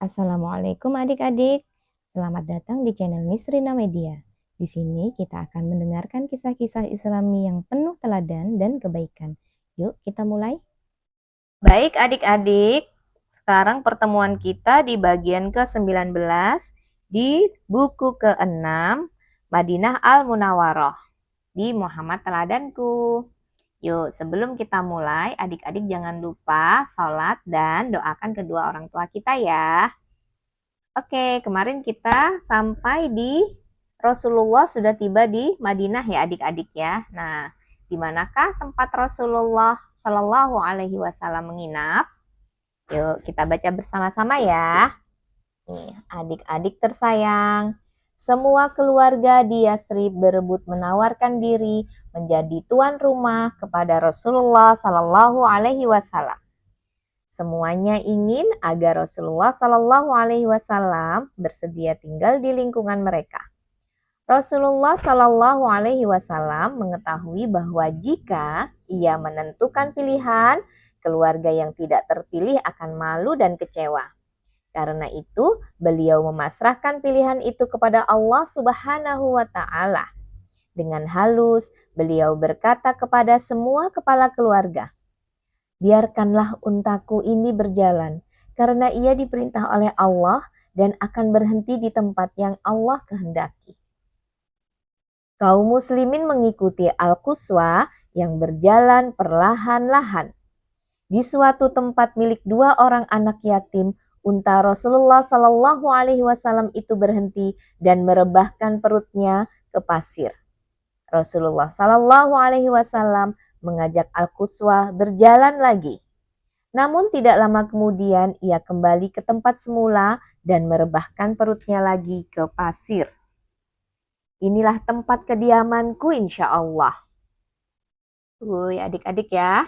Assalamualaikum adik-adik. Selamat datang di channel Nisrina Media. Di sini kita akan mendengarkan kisah-kisah Islami yang penuh teladan dan kebaikan. Yuk kita mulai. Baik adik-adik, sekarang pertemuan kita di bagian ke-19 di buku ke-6 Madinah Al-Munawwaroh di Muhammad Teladanku. Yuk, sebelum kita mulai, adik-adik jangan lupa sholat dan doakan kedua orang tua kita ya. Oke, kemarin kita sampai di Rasulullah sudah tiba di Madinah ya adik-adik ya. Nah, di manakah tempat Rasulullah Shallallahu Alaihi Wasallam menginap? Yuk kita baca bersama-sama ya. Nih, adik-adik tersayang, semua keluarga di Yasrib berebut menawarkan diri menjadi tuan rumah kepada Rasulullah Shallallahu Alaihi Wasallam. Semuanya ingin agar Rasulullah Shallallahu Alaihi Wasallam bersedia tinggal di lingkungan mereka. Rasulullah Shallallahu Alaihi Wasallam mengetahui bahwa jika ia menentukan pilihan, keluarga yang tidak terpilih akan malu dan kecewa. Karena itu, beliau memasrahkan pilihan itu kepada Allah Subhanahu wa Ta'ala. Dengan halus, beliau berkata kepada semua kepala keluarga, "Biarkanlah untaku ini berjalan, karena ia diperintah oleh Allah dan akan berhenti di tempat yang Allah kehendaki." Kaum muslimin mengikuti Al-Quswa yang berjalan perlahan-lahan. Di suatu tempat milik dua orang anak yatim, unta Rasulullah Shallallahu Alaihi Wasallam itu berhenti dan merebahkan perutnya ke pasir. Rasulullah Shallallahu Alaihi Wasallam mengajak Al-Quswa berjalan lagi. Namun tidak lama kemudian ia kembali ke tempat semula dan merebahkan perutnya lagi ke pasir. Inilah tempat kediamanku insya Allah. Adik-adik ya.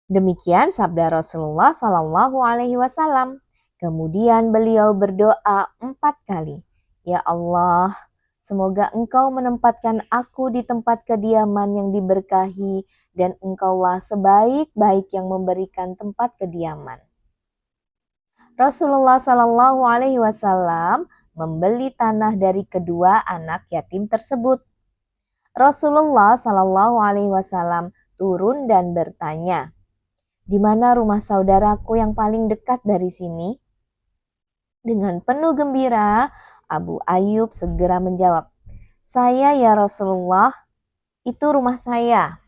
Demikian sabda Rasulullah Shallallahu Alaihi Wasallam. Kemudian beliau berdoa 4 kali. Ya Allah, semoga Engkau menempatkan aku di tempat kediaman yang diberkahi dan Engkaulah sebaik-baik yang memberikan tempat kediaman. Rasulullah Shallallahu Alaihi Wasallam membeli tanah dari kedua anak yatim tersebut. Rasulullah Shallallahu Alaihi Wasallam turun dan bertanya, "Di mana rumah saudaraku yang paling dekat dari sini?" Dengan penuh gembira, Abu Ayyub segera menjawab, "Saya ya Rasulullah, itu rumah saya."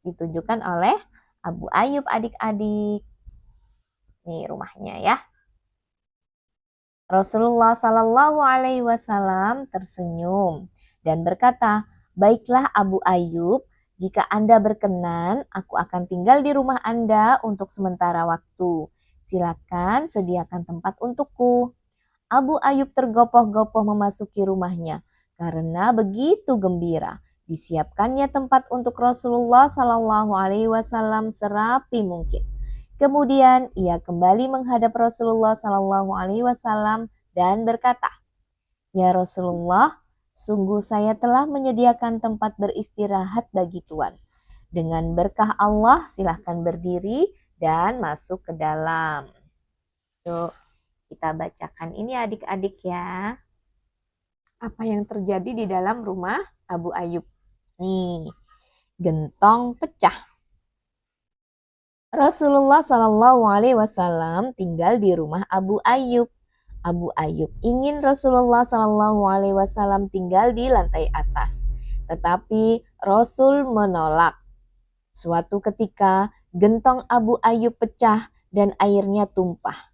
Ditunjukkan oleh Abu Ayyub adik-adik. Nih rumahnya ya. Rasulullah Shallallahu Alaihi Wasallam tersenyum dan berkata, "Baiklah Abu Ayyub, jika Anda berkenan, aku akan tinggal di rumah Anda untuk sementara waktu. Silakan sediakan tempat untukku." Abu Ayyub tergopoh-gopoh memasuki rumahnya karena begitu gembira. Disiapkannya tempat untuk Rasulullah Shallallahu Alaihi Wasallam serapi mungkin. Kemudian ia kembali menghadap Rasulullah Shallallahu Alaihi Wasallam dan berkata, "Ya Rasulullah, sungguh saya telah menyediakan tempat beristirahat bagi Tuan. Dengan berkah Allah, silahkan berdiri dan masuk ke dalam." Yuk, kita bacakan ini adik-adik ya. Apa yang terjadi di dalam rumah Abu Ayyub? Nih, gentong pecah. Rasulullah Shallallahu Alaihi Wasallam tinggal di rumah Abu Ayyub. Abu Ayyub ingin Rasulullah Shallallahu Alaihi Wasallam tinggal di lantai atas, tetapi Rasul menolak. Suatu ketika, gentong Abu Ayyub pecah dan airnya tumpah.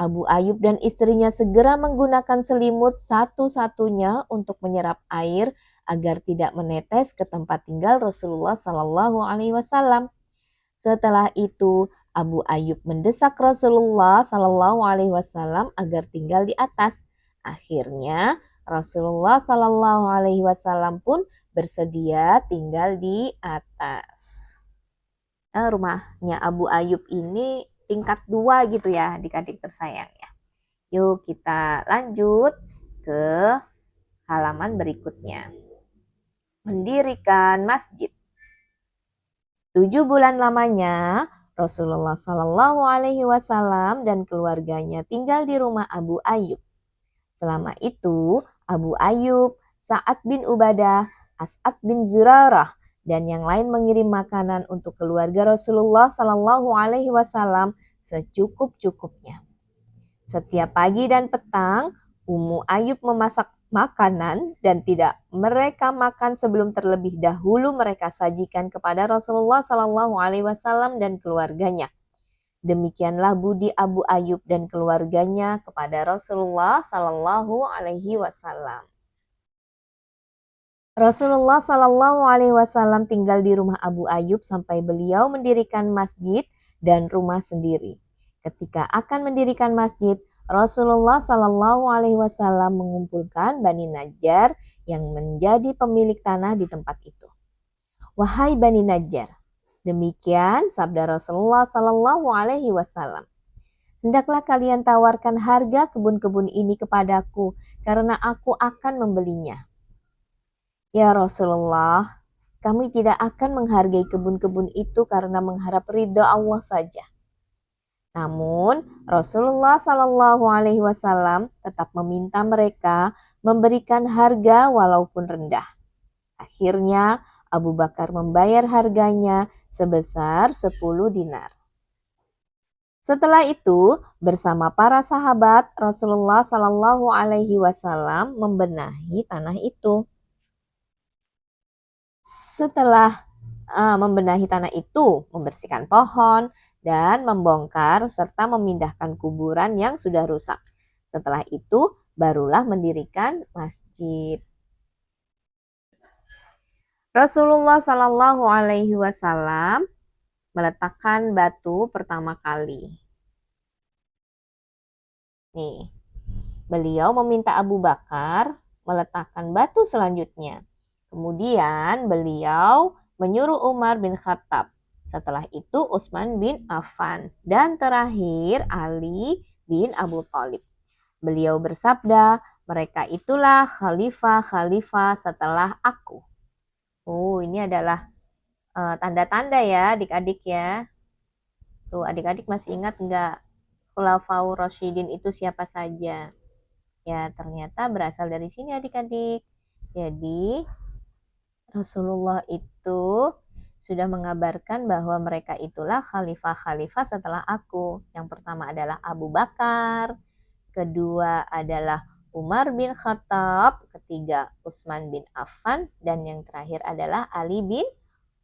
Abu Ayyub dan istrinya segera menggunakan selimut satu-satunya untuk menyerap air agar tidak menetes ke tempat tinggal Rasulullah Shallallahu Alaihi Wasallam. Setelah itu, Abu Ayyub mendesak Rasulullah Shallallahu Alaihi Wasallam agar tinggal di atas. Akhirnya, Rasulullah Shallallahu Alaihi Wasallam pun bersedia tinggal di atas. Rumahnya Abu Ayyub ini tingkat 2 gitu ya, adik-adik tersayang ya. Yuk kita lanjut ke halaman berikutnya. Mendirikan masjid. 7 bulan lamanya, Rasulullah Shallallahu Alaihi Wasallam dan keluarganya tinggal di rumah Abu Ayyub. Selama itu, Abu Ayyub, Sa'ad bin Ubadah, As'ad bin Zurarah, dan yang lain mengirim makanan untuk keluarga Rasulullah Shallallahu Alaihi Wasallam secukup-cukupnya. Setiap pagi dan petang, Ummu Ayyub memasak makanan dan tidak mereka makan sebelum terlebih dahulu mereka sajikan kepada Rasulullah Shallallahu Alaihi Wasallam dan keluarganya. Demikianlah budi Abu Ayyub dan keluarganya kepada Rasulullah Shallallahu Alaihi Wasallam. Rasulullah Shallallahu Alaihi Wasallam tinggal di rumah Abu Ayyub sampai beliau mendirikan masjid dan rumah sendiri. Ketika akan mendirikan masjid, Rasulullah Shallallahu Alaihi Wasallam mengumpulkan Bani Najjar yang menjadi pemilik tanah di tempat itu. Wahai Bani Najjar, demikian sabda Rasulullah Shallallahu Alaihi Wasallam. Hendaklah kalian tawarkan harga kebun-kebun ini kepadaku, karena aku akan membelinya. Ya Rasulullah, kami tidak akan menghargai kebun-kebun itu karena mengharap ridha Allah saja. Namun Rasulullah Shallallahu Alaihi Wasallam tetap meminta mereka memberikan harga walaupun rendah. Akhirnya Abu Bakar membayar harganya sebesar 10 dinar. Setelah itu, bersama para sahabat, Rasulullah Shallallahu Alaihi Wasallam membenahi tanah itu. Setelah membenahi tanah itu, membersihkan pohon, dan membongkar serta memindahkan kuburan yang sudah rusak. Setelah itu, barulah mendirikan masjid. Rasulullah Shallallahu Alaihi Wasallam meletakkan batu pertama kali. Nih, beliau meminta Abu Bakar meletakkan batu selanjutnya. Kemudian beliau menyuruh Umar bin Khattab. Setelah itu Utsman bin Affan. Dan terakhir Ali bin Abu Thalib. Beliau bersabda, mereka itulah khalifah-khalifah setelah aku. Oh, ini adalah tanda-tanda ya adik-adik ya. Tuh adik-adik masih ingat nggak Khulafaur Rasyidin itu siapa saja? Ya ternyata berasal dari sini adik-adik. Jadi Rasulullah itu sudah mengabarkan bahwa mereka itulah khalifah-khalifah setelah aku. Yang pertama adalah Abu Bakar, kedua adalah Umar bin Khattab, ketiga Utsman bin Affan, dan yang terakhir adalah Ali bin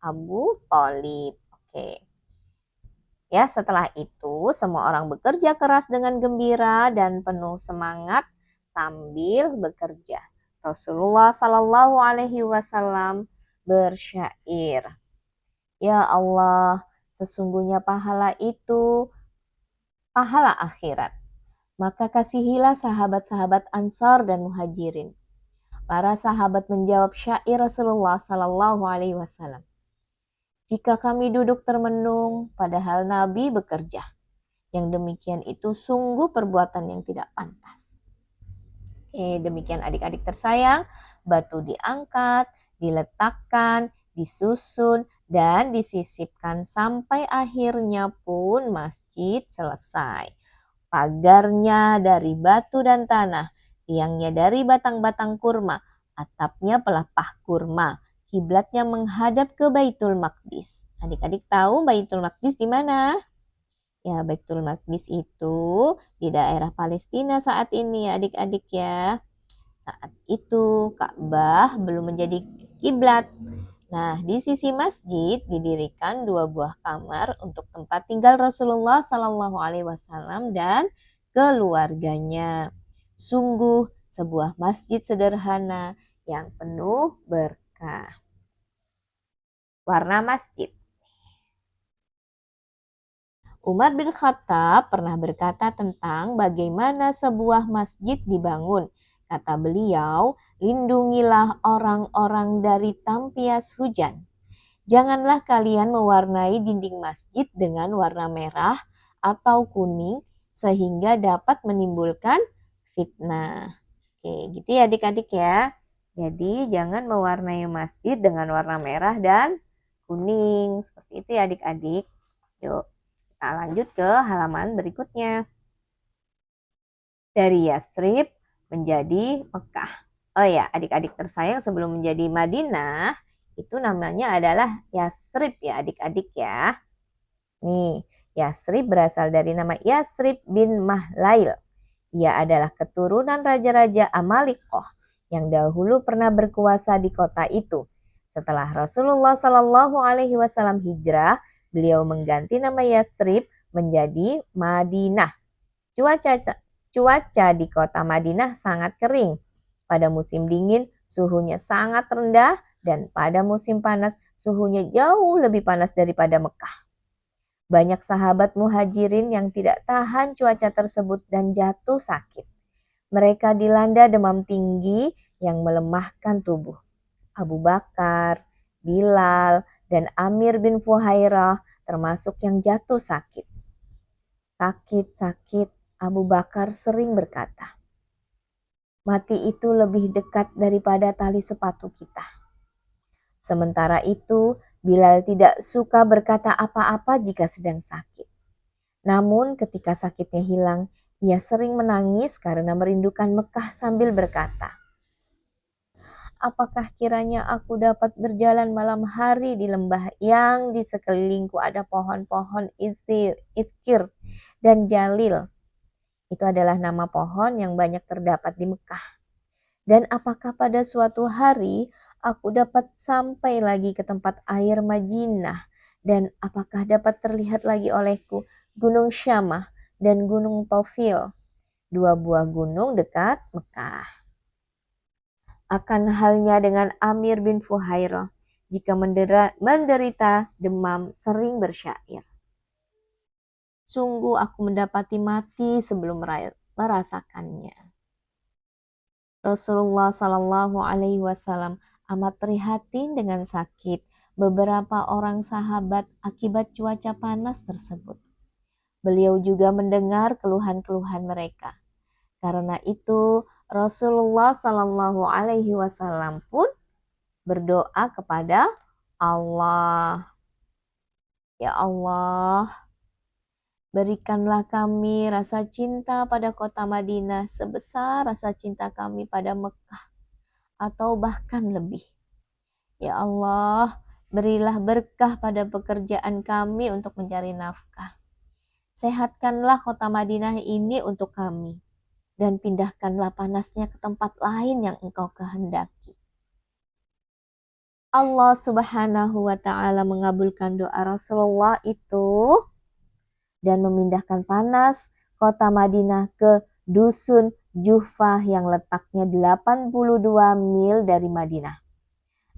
Abu Thalib. Oke. Ya, setelah itu semua orang bekerja keras dengan gembira dan penuh semangat sambil bekerja. Rasulullah Shallallahu Alaihi Wasallam bersyair, Ya Allah, sesungguhnya pahala itu pahala akhirat. Maka kasihilah sahabat-sahabat Ansar dan Muhajirin. Para sahabat menjawab syair Rasulullah Shallallahu Alaihi Wasallam. Jika kami duduk termenung, padahal Nabi bekerja. Yang demikian itu sungguh perbuatan yang tidak pantas. Demikian adik-adik tersayang, batu diangkat, diletakkan, disusun, dan disisipkan sampai akhirnya pun masjid selesai. Pagarnya dari batu dan tanah, tiangnya dari batang-batang kurma, atapnya pelepah kurma, kiblatnya menghadap ke Baitul Maqdis. Adik-adik tahu Baitul Maqdis di mana? Ya, Baitul Maqdis itu di daerah Palestina saat ini ya adik-adik ya. Saat itu Ka'bah belum menjadi kiblat. Nah, di sisi masjid didirikan 2 buah kamar untuk tempat tinggal Rasulullah Shallallahu Alaihi Wasallam dan keluarganya. Sungguh sebuah masjid sederhana yang penuh berkah. Warna masjid. Umar bin Khattab pernah berkata tentang bagaimana sebuah masjid dibangun. Kata beliau, lindungilah orang-orang dari tampias hujan. Janganlah kalian mewarnai dinding masjid dengan warna merah atau kuning sehingga dapat menimbulkan fitnah. Oke, gitu ya adik-adik ya. Jadi jangan mewarnai masjid dengan warna merah dan kuning. Seperti itu ya adik-adik. Yuk. Kita lanjut ke halaman berikutnya. Dari Yasrib menjadi Mekah. Oh ya, adik-adik tersayang, sebelum menjadi Madinah, itu namanya adalah Yasrib ya adik-adik ya. Nih, Yasrib berasal dari nama Yasrib bin Mahlail. Ia adalah keturunan raja-raja Amalikoh yang dahulu pernah berkuasa di kota itu. Setelah Rasulullah Shallallahu Alaihi Wasallam hijrah, beliau mengganti nama Yasrib menjadi Madinah. Cuaca di kota Madinah sangat kering. Pada musim dingin, suhunya sangat rendah, dan pada musim panas, suhunya jauh lebih panas daripada Mekah. Banyak sahabat muhajirin yang tidak tahan cuaca tersebut dan jatuh sakit. Mereka dilanda demam tinggi yang melemahkan tubuh. Abu Bakar, Bilal, dan Amir bin Fuhairah termasuk yang jatuh sakit. Sakit, Abu Bakar sering berkata, "Mati itu lebih dekat daripada tali sepatu kita." Sementara itu, Bilal tidak suka berkata apa-apa jika sedang sakit. Namun ketika sakitnya hilang, ia sering menangis karena merindukan Mekah sambil berkata, "Apakah kiranya aku dapat berjalan malam hari di lembah yang di sekelilingku ada pohon-pohon iskir dan jalil." Itu adalah nama pohon yang banyak terdapat di Mekah. "Dan apakah pada suatu hari aku dapat sampai lagi ke tempat air Madinah, dan apakah dapat terlihat lagi olehku Gunung Syamah dan Gunung Tofil, dua buah gunung dekat Mekah." Akan halnya dengan Amir bin Fuhairah, jika menderita demam sering bersyair, "Sungguh aku mendapati mati sebelum merasakannya." Rasulullah Shallallahu Alaihi Wasallam amat prihatin dengan sakit beberapa orang sahabat akibat cuaca panas tersebut. Beliau juga mendengar keluhan-keluhan mereka. Karena itu Rasulullah Shallallahu Alaihi Wasallam pun berdoa kepada Allah. "Ya Allah, berikanlah kami rasa cinta pada kota Madinah sebesar rasa cinta kami pada Mekah, atau bahkan lebih. Ya Allah, berilah berkah pada pekerjaan kami untuk mencari nafkah. Sehatkanlah kota Madinah ini untuk kami, dan pindahkanlah panasnya ke tempat lain yang Engkau kehendaki." Allah Subhanahu wa Ta'ala mengabulkan doa Rasulullah itu dan memindahkan panas kota Madinah ke dusun Juhfah yang letaknya 82 mil dari Madinah.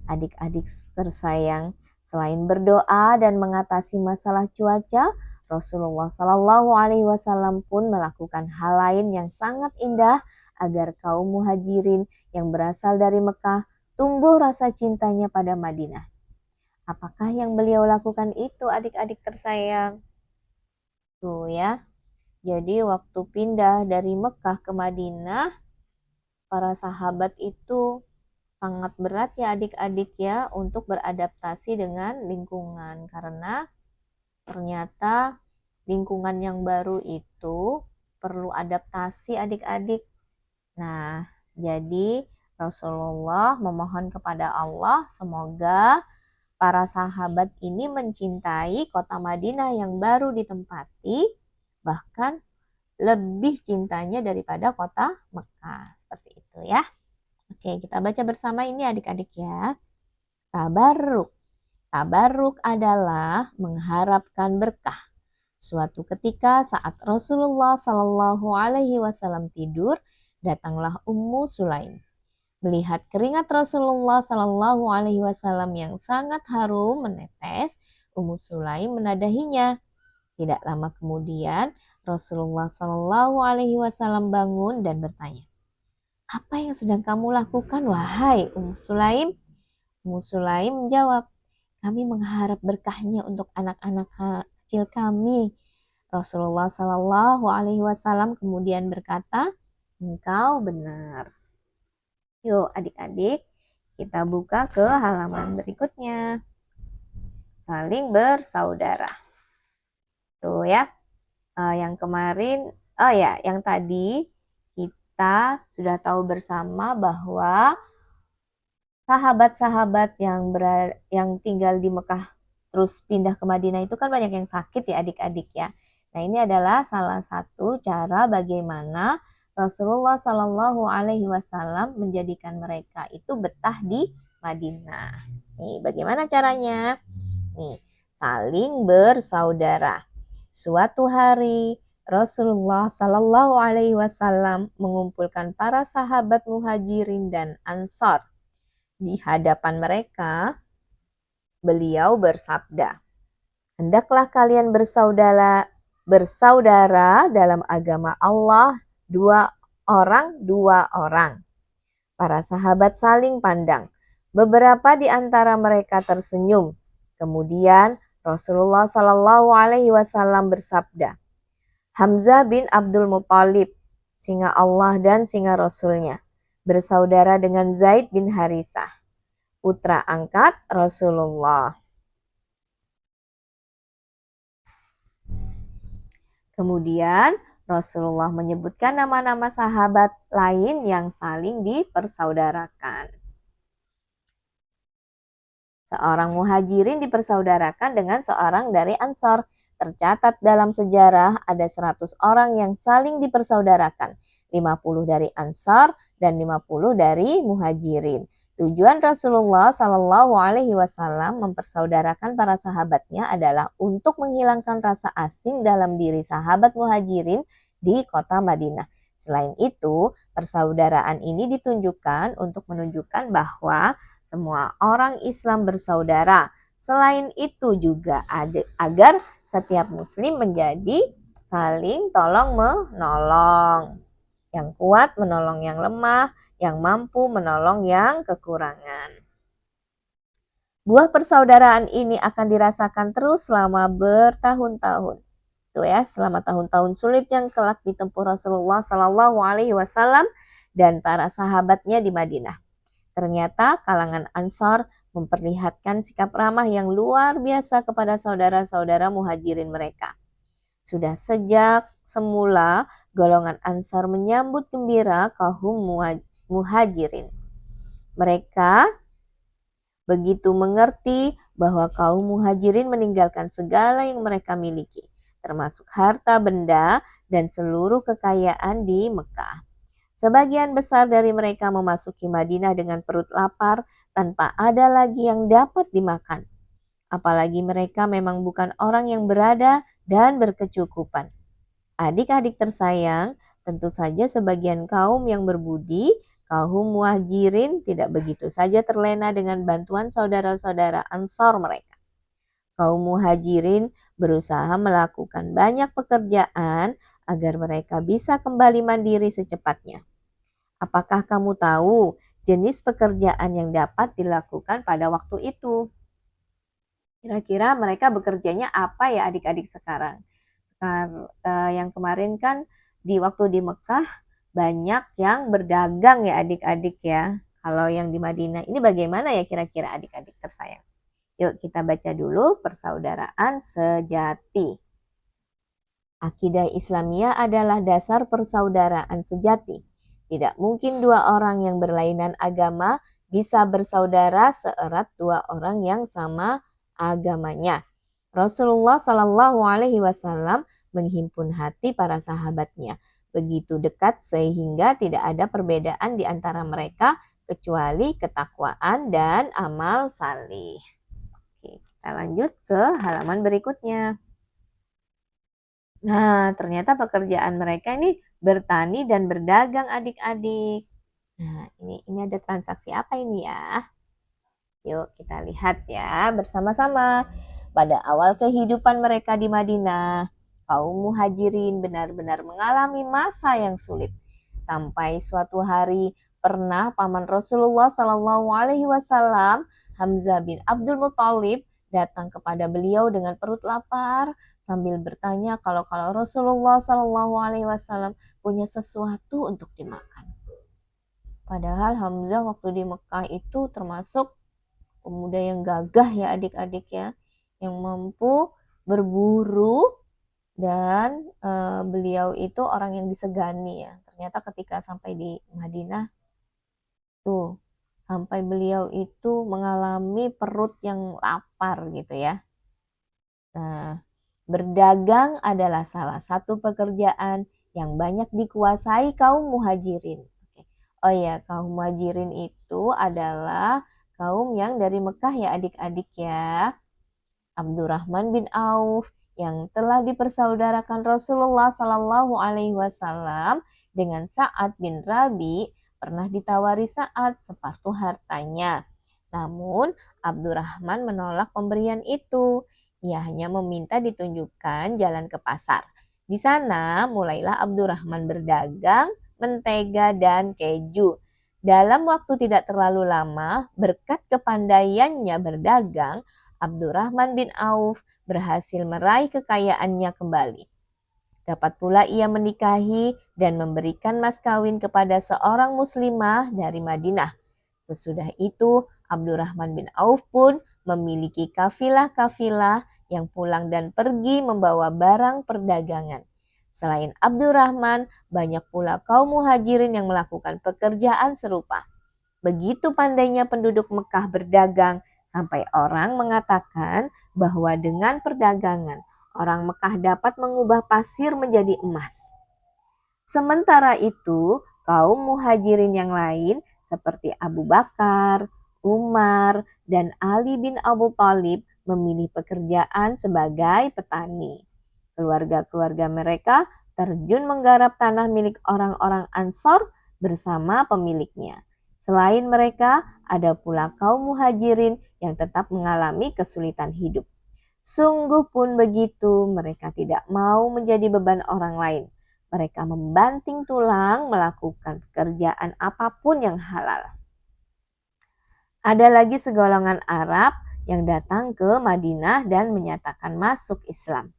Adik-adik tersayang, selain berdoa dan mengatasi masalah cuaca, Rasulullah Shallallahu Alaihi Wasallam pun melakukan hal lain yang sangat indah agar kaum muhajirin yang berasal dari Mekah tumbuh rasa cintanya pada Madinah. Apakah yang beliau lakukan itu adik-adik tersayang? Tuh ya, jadi waktu pindah dari Mekah ke Madinah, para sahabat itu sangat berat ya adik-adik ya untuk beradaptasi dengan lingkungan. Karena ternyata lingkungan yang baru itu perlu adaptasi adik-adik. Nah, jadi Rasulullah memohon kepada Allah semoga para sahabat ini mencintai kota Madinah yang baru ditempati, bahkan lebih cintanya daripada kota Mekah. Seperti itu ya. Oke, kita baca bersama ini adik-adik ya. Tabarruk. Tabarruk adalah mengharapkan berkah. Suatu ketika saat Rasulullah Shallallahu Alaihi Wasallam tidur, datanglah Ummu Sulaim. Melihat keringat Rasulullah Shallallahu Alaihi Wasallam yang sangat harum menetes, Ummu Sulaim menadahinya. Tidak lama kemudian, Rasulullah Shallallahu Alaihi Wasallam bangun dan bertanya, "Apa yang sedang kamu lakukan, wahai Ummu Sulaim?" Ummu Sulaim menjawab, "Kami mengharap berkahnya untuk anak-anak kecil kami." Rasulullah Shallallahu Alaihi Wasallam kemudian berkata, "Engkau benar." Yuk adik-adik, kita buka ke halaman berikutnya. Saling bersaudara. Tuh ya, yang kemarin, yang tadi kita sudah tahu bersama bahwa sahabat-sahabat yang tinggal di Mekah terus pindah ke Madinah itu kan banyak yang sakit ya adik-adik ya. Nah, ini adalah salah satu cara bagaimana Rasulullah Shallallahu Alaihi Wasallam menjadikan mereka itu betah di Madinah. Nih, bagaimana caranya? Nih, saling bersaudara. Suatu hari Rasulullah Shallallahu Alaihi Wasallam mengumpulkan para sahabat muhajirin dan ansar. Di hadapan mereka, beliau bersabda, "Hendaklah kalian bersaudara dalam agama Allah, dua orang." Para sahabat saling pandang. Beberapa di antara mereka tersenyum. Kemudian Rasulullah Shallallahu Alaihi Wasallam bersabda, "Hamzah bin Abdul Muthalib, singa Allah dan singa Rasulnya, bersaudara dengan Zaid bin Harisah, putra angkat Rasulullah." Kemudian Rasulullah menyebutkan nama-nama sahabat lain yang saling dipersaudarakan. Seorang muhajirin dipersaudarakan dengan seorang dari Ansor. Tercatat dalam sejarah ada 100 orang yang saling dipersaudarakan. 50 dari Ansor dan 50 dari muhajirin. Tujuan Rasulullah Shallallahu Alaihi Wasallam mempersaudarakan para sahabatnya adalah untuk menghilangkan rasa asing dalam diri sahabat muhajirin di kota Madinah. Selain itu, persaudaraan ini ditunjukkan untuk menunjukkan bahwa semua orang Islam bersaudara. Selain itu juga agar setiap muslim menjadi saling tolong-menolong. Yang kuat menolong yang lemah, yang mampu menolong yang kekurangan. Buah persaudaraan ini akan dirasakan terus selama bertahun-tahun. Tuh ya, selama tahun-tahun sulit yang kelak ditempuh Rasulullah Shallallahu Alaihi Wasallam dan para sahabatnya di Madinah. Ternyata kalangan Ansar memperlihatkan sikap ramah yang luar biasa kepada saudara-saudara muhajirin mereka. Sudah sejak semula golongan Ansar menyambut gembira kaum muhajirin. Mereka begitu mengerti bahwa kaum muhajirin meninggalkan segala yang mereka miliki, termasuk harta benda dan seluruh kekayaan di Mekah. Sebagian besar dari mereka memasuki Madinah dengan perut lapar tanpa ada lagi yang dapat dimakan. Apalagi mereka memang bukan orang yang berada dan berkecukupan. Adik-adik tersayang, tentu saja sebagian kaum yang berbudi, kaum muhajirin tidak begitu saja terlena dengan bantuan saudara-saudara Ansar mereka. Kaum muhajirin berusaha melakukan banyak pekerjaan agar mereka bisa kembali mandiri secepatnya. Apakah kamu tahu jenis pekerjaan yang dapat dilakukan pada waktu itu? Kira-kira mereka bekerjanya apa ya adik-adik sekarang? Yang kemarin kan di waktu di Mekah banyak yang berdagang ya adik-adik ya. Kalau yang di Madinah ini bagaimana ya kira-kira adik-adik tersayang? Yuk kita baca dulu persaudaraan sejati. Akidah Islamiyah adalah dasar persaudaraan sejati. Tidak mungkin dua orang yang berlainan agama bisa bersaudara seerat dua orang yang sama agamanya. Rasulullah Shallallahu Alaihi Wasallam menghimpun hati para sahabatnya begitu dekat sehingga tidak ada perbedaan di antara mereka kecuali ketakwaan dan amal salih. Oke, kita lanjut ke halaman berikutnya. Nah, ternyata pekerjaan mereka ini bertani dan berdagang adik-adik. Nah, ini ada transaksi apa ini ya? Yuk kita lihat ya bersama-sama. Pada awal kehidupan mereka di Madinah, kaum muhajirin benar-benar mengalami masa yang sulit. Sampai suatu hari pernah paman Rasulullah Shallallahu Alaihi Wasallam, Hamzah bin Abdul Muthalib, datang kepada beliau dengan perut lapar sambil bertanya kalau Rasulullah Shallallahu Alaihi Wasallam punya sesuatu untuk dimakan. Padahal Hamzah waktu di Mekah itu termasuk pemuda yang gagah ya adik-adik ya, yang mampu berburu Dan beliau itu orang yang disegani ya. Ternyata ketika sampai di Madinah tuh sampai beliau itu mengalami perut yang lapar gitu ya. Nah, berdagang adalah salah satu pekerjaan yang banyak dikuasai kaum muhajirin. Oh ya, kaum muhajirin itu adalah kaum yang dari Mekah ya adik-adik ya. Abdurrahman bin Auf yang telah dipersaudarakan Rasulullah Sallallahu Alaihi Wasallam dengan Sa'ad bin Rabi pernah ditawari Sa'ad separuh hartanya. Namun Abdurrahman menolak pemberian itu. Ia hanya meminta ditunjukkan jalan ke pasar. Di sana mulailah Abdurrahman berdagang mentega dan keju. Dalam waktu tidak terlalu lama, berkat kepandaiannya berdagang, Abdurrahman bin Auf berhasil meraih kekayaannya kembali. Dapat pula ia menikahi dan memberikan mas kawin kepada seorang muslimah dari Madinah. Sesudah itu, Abdurrahman bin Auf pun memiliki kafilah-kafilah yang pulang dan pergi membawa barang perdagangan. Selain Abdurrahman, banyak pula kaum muhajirin yang melakukan pekerjaan serupa. Begitu pandainya penduduk Mekah berdagang, sampai orang mengatakan bahwa dengan perdagangan, orang Mekah dapat mengubah pasir menjadi emas. Sementara itu, kaum muhajirin yang lain seperti Abu Bakar, Umar, dan Ali bin Abu Thalib memilih pekerjaan sebagai petani. Keluarga-keluarga mereka terjun menggarap tanah milik orang-orang Ansor bersama pemiliknya. Selain mereka, ada pula kaum muhajirin yang tetap mengalami kesulitan hidup. Sungguh pun begitu, mereka tidak mau menjadi beban orang lain. Mereka membanting tulang melakukan pekerjaan apapun yang halal. Ada lagi segolongan Arab yang datang ke Madinah dan menyatakan masuk Islam.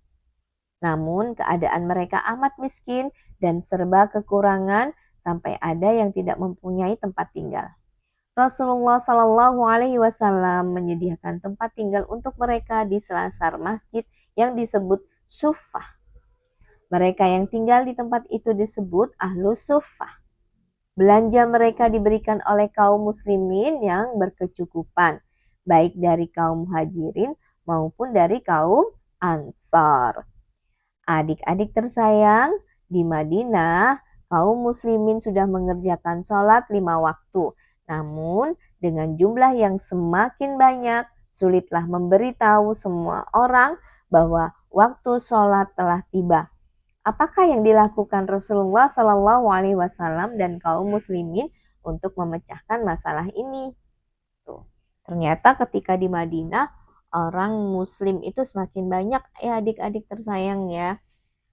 Namun keadaan mereka amat miskin dan serba kekurangan sampai ada yang tidak mempunyai tempat tinggal. Rasulullah Shallallahu Alaihi Wasallam menyediakan tempat tinggal untuk mereka di selasar masjid yang disebut Suffah. Mereka yang tinggal di tempat itu disebut Ahlu Suffah. Belanja mereka diberikan oleh kaum muslimin yang berkecukupan, baik dari kaum muhajirin maupun dari kaum ansar. Adik-adik tersayang, di Madinah, kaum muslimin sudah mengerjakan sholat 5 waktu. Namun, dengan jumlah yang semakin banyak, sulitlah memberitahu semua orang bahwa waktu sholat telah tiba. Apakah yang dilakukan Rasulullah Shallallahu Alaihi Wasallam dan kaum muslimin untuk memecahkan masalah ini? Tuh. Ternyata ketika di Madinah, orang muslim itu semakin banyak ya adik-adik tersayang ya.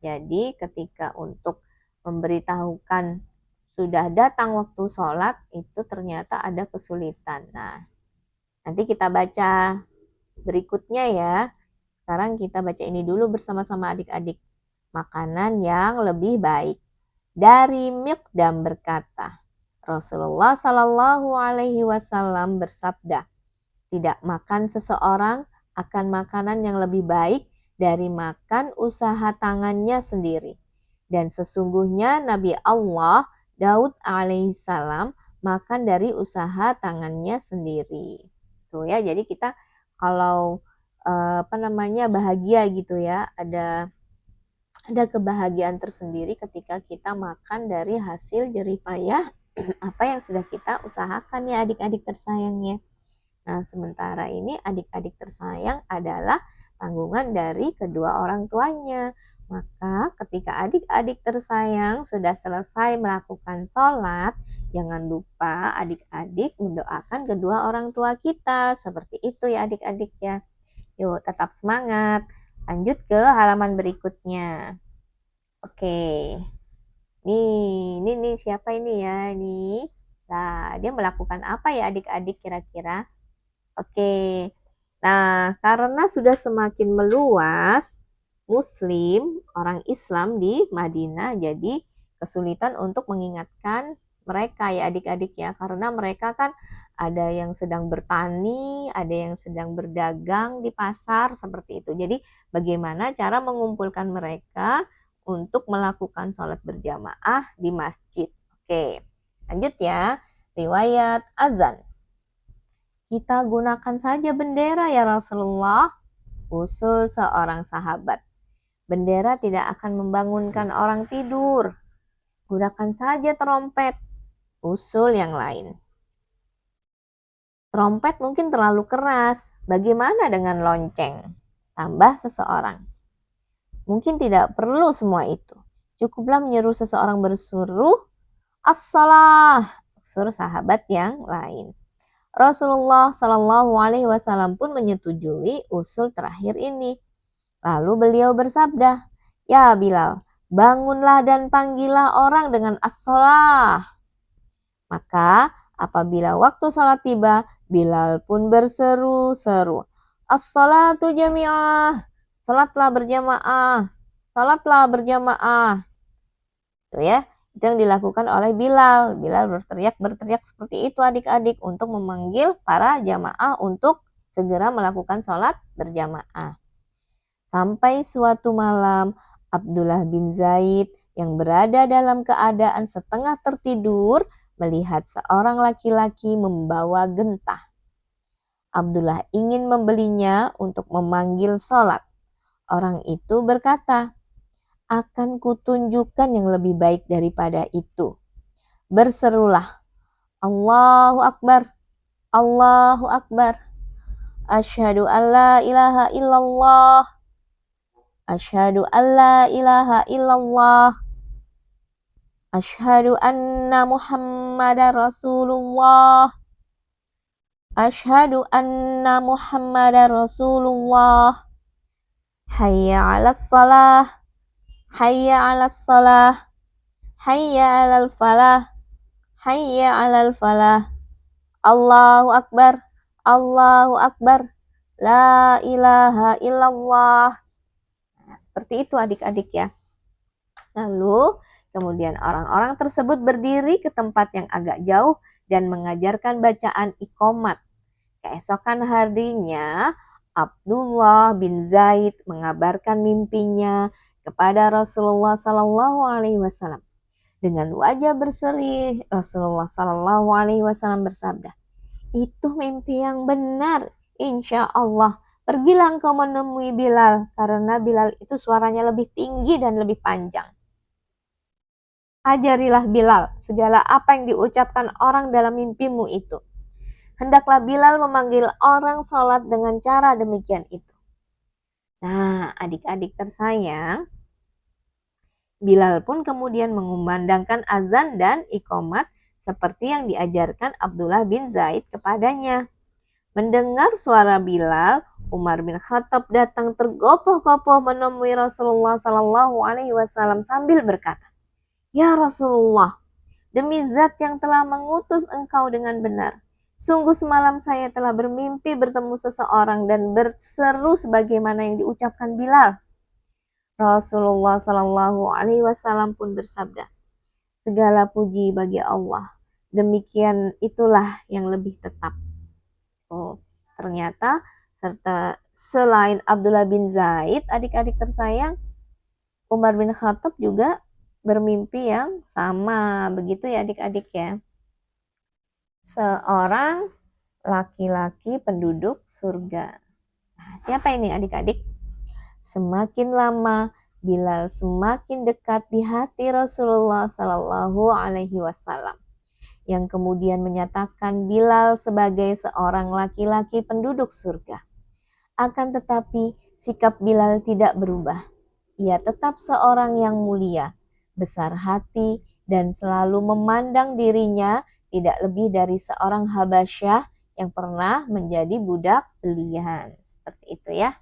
Jadi ketika untuk memberitahukan sudah datang waktu sholat, itu ternyata ada kesulitan. Nah, nanti kita baca berikutnya ya. Sekarang kita baca ini dulu bersama-sama adik-adik. Makanan yang lebih baik. Dari Miqdam berkata, Rasulullah Shallallahu Alaihi Wasallam bersabda, tidak makan seseorang akan makanan yang lebih baik dari makan usaha tangannya sendiri. Dan sesungguhnya Nabi Allah Daud alaihissalam makan dari usaha tangannya sendiri. Tuh ya, jadi kita kalau bahagia gitu ya, ada kebahagiaan tersendiri ketika kita makan dari hasil jerih payah apa yang sudah kita usahakan ya adik-adik tersayangnya. Nah, sementara ini adik-adik tersayang adalah tanggungan dari kedua orang tuanya. Maka ketika adik-adik tersayang sudah selesai melakukan sholat, jangan lupa adik-adik mendoakan kedua orang tua kita. Seperti itu ya adik-adik ya. Yuk tetap semangat. Lanjut ke halaman berikutnya. Oke. Nih siapa ini ya? Nih. Nah, dia melakukan apa ya adik-adik kira-kira? Oke. Nah, karena sudah semakin meluas Muslim, orang Islam di Madinah, jadi kesulitan untuk mengingatkan mereka ya adik-adik ya, karena mereka kan ada yang sedang bertani, ada yang sedang berdagang di pasar, seperti itu. Jadi bagaimana cara mengumpulkan mereka untuk melakukan sholat berjamaah di masjid. Oke, lanjut ya. Riwayat azan. Kita gunakan saja bendera ya Rasulullah, usul seorang sahabat. Bendera tidak akan membangunkan orang tidur. Gunakan saja trompet, usul yang lain. Trompet mungkin terlalu keras. Bagaimana dengan lonceng? Tambah seseorang. Mungkin tidak perlu semua itu. Cukuplah menyeru seseorang bersuruh, as-salah, suruh sahabat yang lain. Rasulullah Shallallahu Alaihi Wasallam pun menyetujui usul terakhir ini. Lalu beliau bersabda, ya Bilal, bangunlah dan panggillah orang dengan as-salah. Maka apabila waktu sholat tiba, Bilal pun berseru-seru, as-salatu jami'ah, salatlah berjamaah, salatlah berjamaah. Itu ya, itu yang dilakukan oleh Bilal. Bilal berteriak seperti itu adik-adik untuk memanggil para jamaah untuk segera melakukan sholat berjamaah. Sampai suatu malam, Abdullah bin Zaid yang berada dalam keadaan setengah tertidur melihat seorang laki-laki membawa gentah. Abdullah ingin membelinya untuk memanggil sholat. Orang itu berkata, akan kutunjukkan yang lebih baik daripada itu. Berserulah, Allahu Akbar, Allahu Akbar. Asyhadu an la ilaha illallah. Asyhadu an la ilaha illallah. Asyhadu anna Muhammadar Rasulullah. Asyhadu anna Muhammadar Rasulullah. Hayya 'alas shalah. Hayya 'alas shalah. Hayya 'alal falah. Hayya 'alal falah. Allahu Akbar. Allahu Akbar. La ilaha illallah. Nah, seperti itu adik-adik ya. Lalu kemudian orang-orang tersebut berdiri ke tempat yang agak jauh dan mengajarkan bacaan iqomat. Keesokan harinya, Abdullah bin Zaid mengabarkan mimpinya kepada Rasulullah Sallallahu Alaihi Wasallam. Dengan wajah berseri, Rasulullah Sallallahu Alaihi Wasallam bersabda, itu mimpi yang benar, insya Allah. Pergilah engkau menemui Bilal, karena Bilal itu suaranya lebih tinggi dan lebih panjang. Ajarilah Bilal segala apa yang diucapkan orang dalam mimpimu itu. Hendaklah Bilal memanggil orang sholat dengan cara demikian itu. Nah, adik-adik tersayang, Bilal pun kemudian mengumandangkan azan dan iqomat seperti yang diajarkan Abdullah bin Zaid kepadanya. Mendengar suara Bilal, Umar bin Khattab datang tergopoh-gopoh menemui Rasulullah Sallallahu Alaihi Wasallam sambil berkata, ya Rasulullah, demi zat yang telah mengutus engkau dengan benar, sungguh semalam saya telah bermimpi bertemu seseorang dan berseru sebagaimana yang diucapkan Bilal. Rasulullah Shallallahu Alaihi Wasallam pun bersabda, segala puji bagi Allah. Demikian itulah yang lebih tetap. Oh, ternyata serta selain Abdullah bin Zaid, adik-adik tersayang, Umar bin Khattab juga bermimpi yang sama. Begitu ya adik-adik ya. Seorang laki-laki penduduk surga. Nah, siapa ini adik-adik? Semakin lama Bilal semakin dekat di hati Rasulullah Sallallahu Alaihi Wasallam, yang kemudian menyatakan Bilal sebagai seorang laki-laki penduduk surga. Akan tetapi sikap Bilal tidak berubah. Ia tetap seorang yang mulia, besar hati, dan selalu memandang dirinya tidak lebih dari seorang Habasyah yang pernah menjadi budak belian. Seperti itu ya.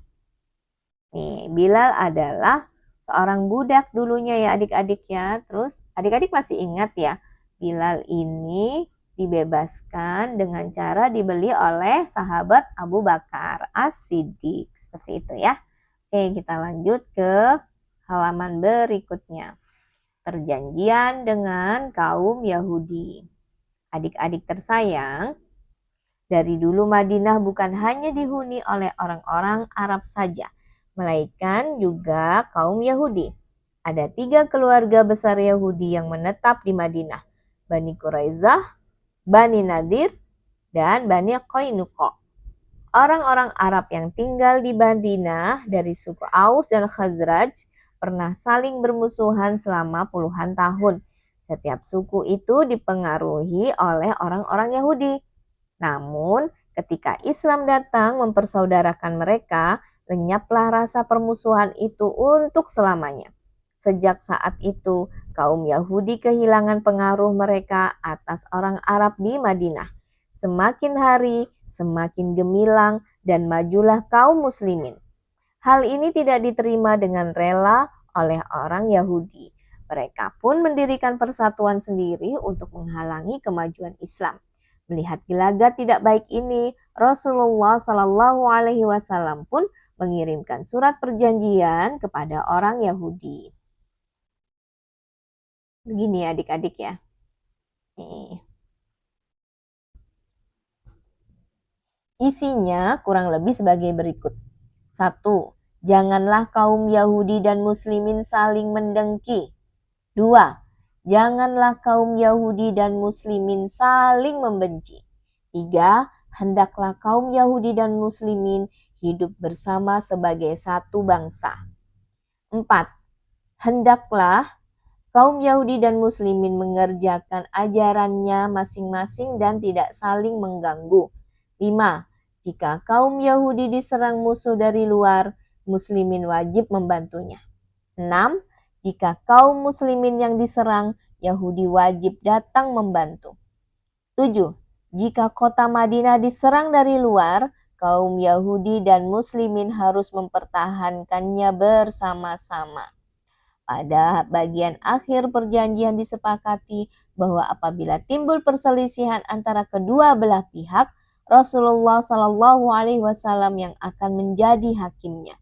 Nih, Bilal adalah seorang budak dulunya ya adik-adik ya. Terus adik-adik masih ingat ya, Bilal ini dibebaskan dengan cara dibeli oleh sahabat Abu Bakar As-Siddiq. Seperti itu ya. Oke, kita lanjut ke halaman berikutnya. Perjanjian dengan kaum Yahudi. Adik-adik tersayang, Dari dulu Madinah bukan hanya dihuni oleh orang-orang Arab saja, melainkan juga kaum Yahudi. Ada 3 keluarga besar Yahudi yang menetap di Madinah, Bani Quraizah, Bani Nadir, dan Bani Qainuqa. Orang-orang Arab yang tinggal di Madinah dari suku Aus dan Khazraj pernah saling bermusuhan selama puluhan tahun. Setiap suku itu dipengaruhi oleh orang-orang Yahudi. Namun, ketika Islam datang mempersaudarakan mereka, lenyaplah rasa permusuhan itu untuk selamanya. Sejak saat itu, kaum Yahudi kehilangan pengaruh mereka atas orang Arab di Madinah. Semakin hari, semakin gemilang dan majulah kaum muslimin. Hal ini tidak diterima dengan rela oleh orang Yahudi. Mereka pun mendirikan persatuan sendiri untuk menghalangi kemajuan Islam. Melihat gelagat tidak baik ini, Rasulullah Shallallahu Alaihi Wasallam pun mengirimkan surat perjanjian kepada orang Yahudi. Begini adik-adik ya. Nih. Isinya kurang lebih sebagai berikut. 1. Janganlah kaum Yahudi dan Muslimin saling mendengki. 2. Janganlah kaum Yahudi dan Muslimin saling membenci. 3. Hendaklah kaum Yahudi dan Muslimin hidup bersama sebagai satu bangsa. 4. Hendaklah kaum Yahudi dan Muslimin mengerjakan ajarannya masing-masing dan tidak saling mengganggu. 5. Jika kaum Yahudi diserang musuh dari luar, Muslimin wajib membantunya. 6. Jika kaum muslimin yang diserang, Yahudi wajib datang membantu. 7. Jika kota Madinah diserang dari luar, kaum Yahudi dan muslimin harus mempertahankannya bersama-sama. Pada bagian akhir perjanjian disepakati bahwa apabila timbul perselisihan antara kedua belah pihak, Rasulullah Shallallahu Alaihi Wasallam yang akan menjadi hakimnya.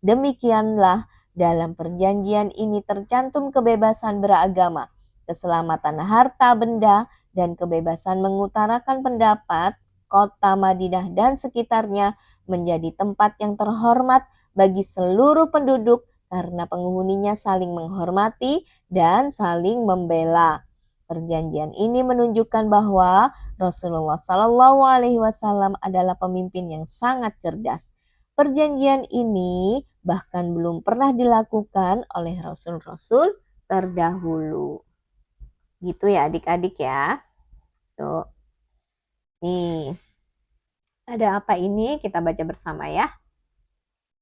Demikianlah dalam perjanjian ini tercantum kebebasan beragama, keselamatan harta benda, dan kebebasan mengutarakan pendapat. Kota Madinah dan sekitarnya menjadi tempat yang terhormat bagi seluruh penduduk karena penghuninya saling menghormati dan saling membela. Perjanjian ini menunjukkan bahwa Rasulullah Shallallahu Alaihi Wasallam adalah pemimpin yang sangat cerdas. Perjanjian ini bahkan belum pernah dilakukan oleh rasul-rasul terdahulu. Gitu ya adik-adik ya. Tuh. Nih. Ada apa ini? Kita baca bersama ya.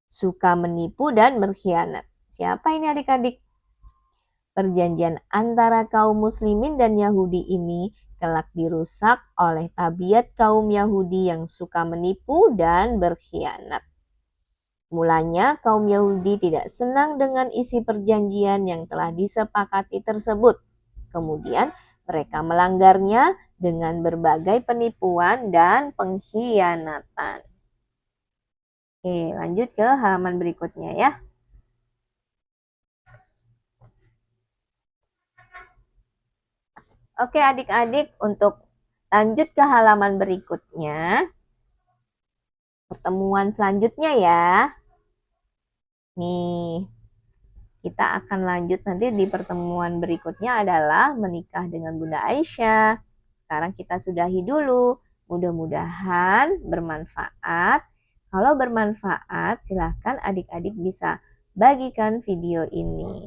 Suka menipu dan berkhianat. Siapa ini adik-adik? Perjanjian antara kaum muslimin dan Yahudi ini kelak dirusak oleh tabiat kaum Yahudi yang suka menipu dan berkhianat. Mulanya kaum Yahudi tidak senang dengan isi perjanjian yang telah disepakati tersebut. Kemudian mereka melanggarnya dengan berbagai penipuan dan pengkhianatan. Oke, lanjut ke halaman berikutnya ya. Oke adik-adik, untuk lanjut ke halaman berikutnya. Pertemuan selanjutnya ya. Nih, kita akan lanjut nanti di pertemuan berikutnya adalah menikah dengan Bunda Aisyah. Sekarang kita sudahi dulu. Mudah-mudahan bermanfaat. Kalau bermanfaat, silahkan adik-adik bisa bagikan video ini.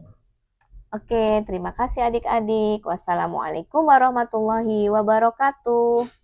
Oke, terima kasih adik-adik. Wassalamualaikum warahmatullahi wabarakatuh.